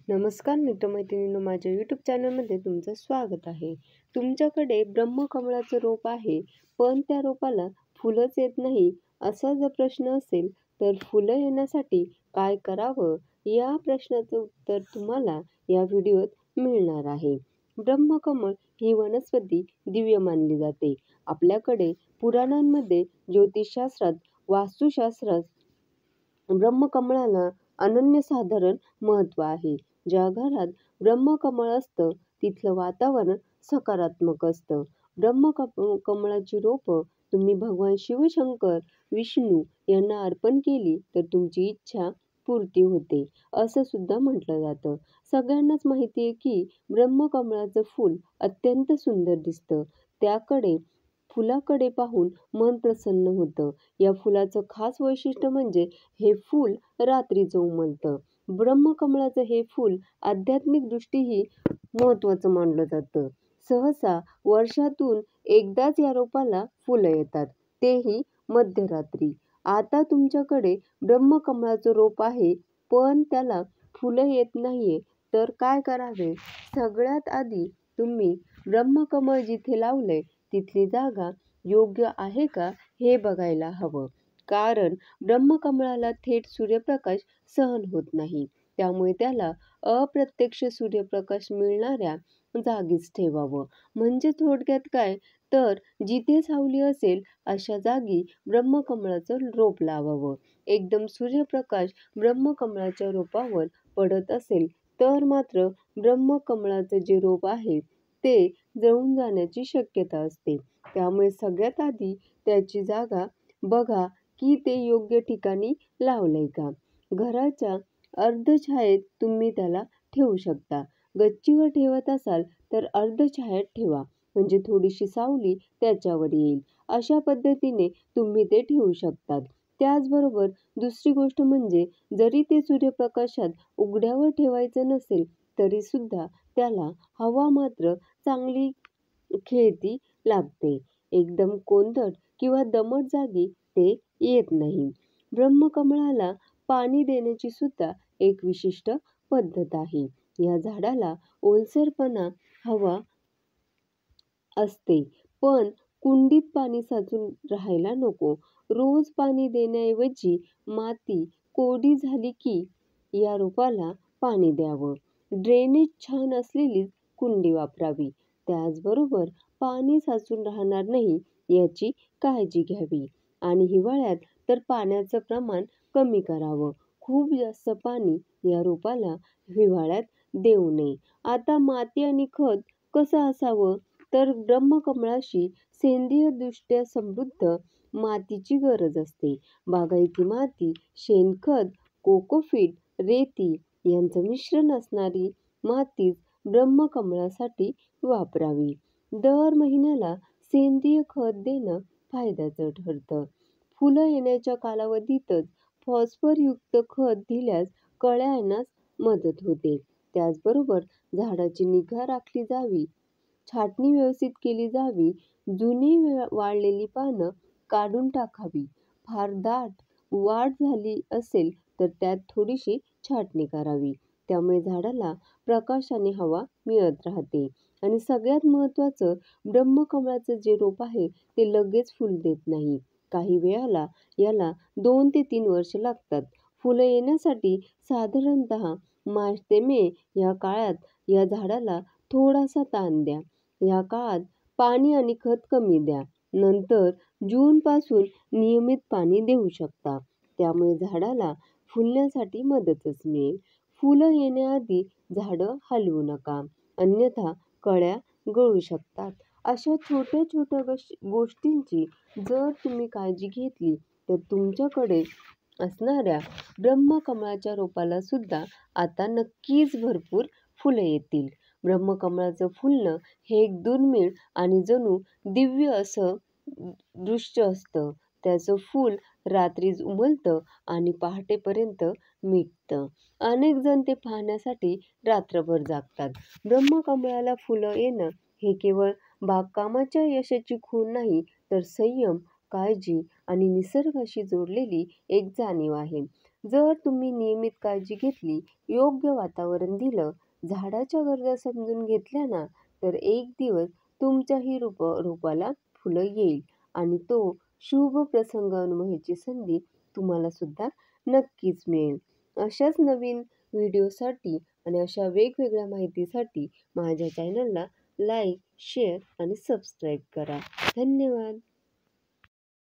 नमस्कार मित्रमैत्रिणींनो, माझ्या यूट्यूब चॅनलमध्ये तुमचं स्वागत आहे. तुमच्याकडे ब्रह्मकमळाचं रोप आहे, पण त्या रोपाला फुलंच येत नाही, असा जर प्रश्न असेल, तर फुलं येण्यासाठी काय करावं? या प्रश्नाचं उत्तर तुम्हाला या व्हिडिओत मिळणार आहे. ब्रह्मकमळ ही वनस्पती दिव्य मानली जाते. आपल्याकडे पुराणांमध्ये, ज्योतिषशास्त्रात, वास्तुशास्त्रात ब्रह्मकमळाला अनन्यसाधारण महत्त्व आहे. ज्या घरात ब्रह्मकमळ असतं तिथलं वातावरण सकारात्मक असतं. कमळाची रोपं तुम्ही भगवान शिवशंकर, विष्णू यांना अर्पण केली तर तुमची इच्छा पूर्ती होते, असं सुद्धा म्हटलं जातं. सगळ्यांनाच माहिती आहे की ब्रह्मकमळाचं फूल अत्यंत सुंदर दिसतं. फुलाकडे पाहून मन प्रसन्न होतं. या फुलाचं खास वैशिष्ट्य म्हणजे हे फूल रात्रीचं उमलतं. ब्रह्मकमळाचं हे फूल आध्यात्मिक दृष्टीही महत्त्वाचं मानलं जातं. सहसा वर्षातून एकदाच या रोपाला फुलं येतात, तेही मध्यरात्री. आता तुमच्याकडे ब्रह्मकमळाचं रोप आहे, पण त्याला फुलं येत नाहीये, तर काय करावे? सगळ्यात आधी तुम्ही ब्रह्मकमळ जिथे लावलंय तिथली जागा योग्य आहे का हे बघायला हवं. कारण ब्रह्मकमळाला थेट सूर्यप्रकाश सहन होत नाही. त्यामुळे त्याला अप्रत्यक्ष सूर्यप्रकाश मिळणाऱ्या जागीच ठेवावं. म्हणजे थोडक्यात काय, तर जिथे सावली असेल अशा जागी ब्रह्मकमळाचं रोप लावावं. एकदम सूर्यप्रकाश ब्रह्मकमळाच्या रोपावर पडत असेल तर मात्र ब्रह्मकमळाचं जे रोप आहे ते जळून जाण्याची शक्यता असते. त्यामुळे सगळ्यात आधी त्याची जागा बघा की ते योग्य ठिकाणी लावलंय का. घराच्या अर्धछायेत तुम्ही त्याला ठेवू शकता. गच्चीवर ठेवत असाल तर अर्धछायेत ठेवा, म्हणजे थोडीशी सावली त्याच्यावर येईल. अशा पद्धतीने तुम्ही ते ठेवू शकतात. त्याचबरोबर दुसरी गोष्ट म्हणजे, जरी ते सूर्यप्रकाशात उघड्यावर ठेवायचं नसेल तरी सुद्धा त्याला हवा मात्र चांगली खेळती लागते. एकदम कोंदट किंवा दमट जागी ते येत नाही. ब्रह्मकमळाला पाणी देण्याची सुद्धा एक विशिष्ट पद्धत आहे. या झाडाला ओलसरपणा हवा असते, पण कुंडीत पाणी साचून राहायला नको. रोज पाणी देण्याऐवजी माती कोरडी झाली की या रोपाला पाणी द्यावं. ड्रेनेज छान असलेली कुंडी वापरावी. त्याचबरोबर पाणी साचून राहणार नाही याची काळजी घ्यावी. आणि हिवाळ्यात तर पाण्याचं प्रमाण कमी करावं. खूप जास्त पाणी या रोपाला हिवाळ्यात देऊ नये. आता माती आणि खत कसं असावं, तर ब्रह्मकमळाशी सेंद्रियदृष्ट्या समृद्ध मातीची गरज असते. बागायती माती, शेणखत, कोकोपीट, रेती यांचं मिश्रण असणारी मातीच ब्रह्मकमळासाठी वापरावी. दर महिन्याला सेंद्रिय खत देणं फायद्याचं ठरतं. फुलं येण्याच्या कालावधीतच फॉस्फरयुक्त खत दिल्यास कळ्या येण्यास मदत होते. त्याचबरोबर झाडाची निगा राखली जावी, छाटणी व्यवस्थित केली जावी, जुनी वाळलेली पानं काढून टाकावी. फार दाट वाढ झाली असेल तर त्यात थोडीशी छाटणी करावी. त्यामुळे झाडाला प्रकाश आणि हवा मिळत राहते. आणि सगळ्यात महत्त्वाचं, ब्रह्मकमळाचं जे रोप आहे ते लगेच फुल देत नाही. काही वेळाला याला 2 ते 3 वर्ष लागतात. फुलं येण्यासाठी साधारणतः मार्च ते मे या काळात या झाडाला थोडासा ताण द्या. या काळात पाणी आणि खत कमी द्या. नंतर जूनपासून नियमित पाणी देऊ शकता. त्यामुळे झाडाला फुलण्यासाठी मदतच मिळेल. फुलं येण्याआधी झाडं हलवू नका, अन्यथा कळ्या गळू शकतात. अशा छोट्या छोट्या गोष्टींची जर तुम्ही काळजी घेतली तर तुमच्याकडे असणाऱ्या ब्रह्मकमळाच्या रोपाला सुद्धा आता नक्कीच भरपूर फुलं येतील. ब्रह्मकमळाचं फुलणं हे एक दुर्मिळ आणि जणू दिव्य असं दृश्य असतं. त्याचं फूल रात्रीच उमलतं आणि पहाटेपर्यंत मिटतं. अनेक जण ते पाहण्यासाठी रात्रभर जागतात. ब्रह्मकमळाला फुलं येणं हे केवळ बागकामाच्या यशाची खूण नाही, तर संयम, काळजी आणि निसर्गाशी जोडलेली एक जाणीव आहे. जर तुम्ही नियमित काळजी घेतली, योग्य वातावरण दिलं, झाडाच्या गरजा समजून घेतल्या ना, तर एक दिवस तुमच्याही रोपाला फुलं येईल आणि तो शुभ प्रसंग अनुभवायची संधी तुम्हाला सुद्धा नक्कीच मिळेल. अशाच नवीन व्हिडिओसाठी आणि अशा वेगवेगळ्या माहितीसाठी माझ्या चॅनलला लाईक, शेअर आणि सबस्क्राईब करा. धन्यवाद.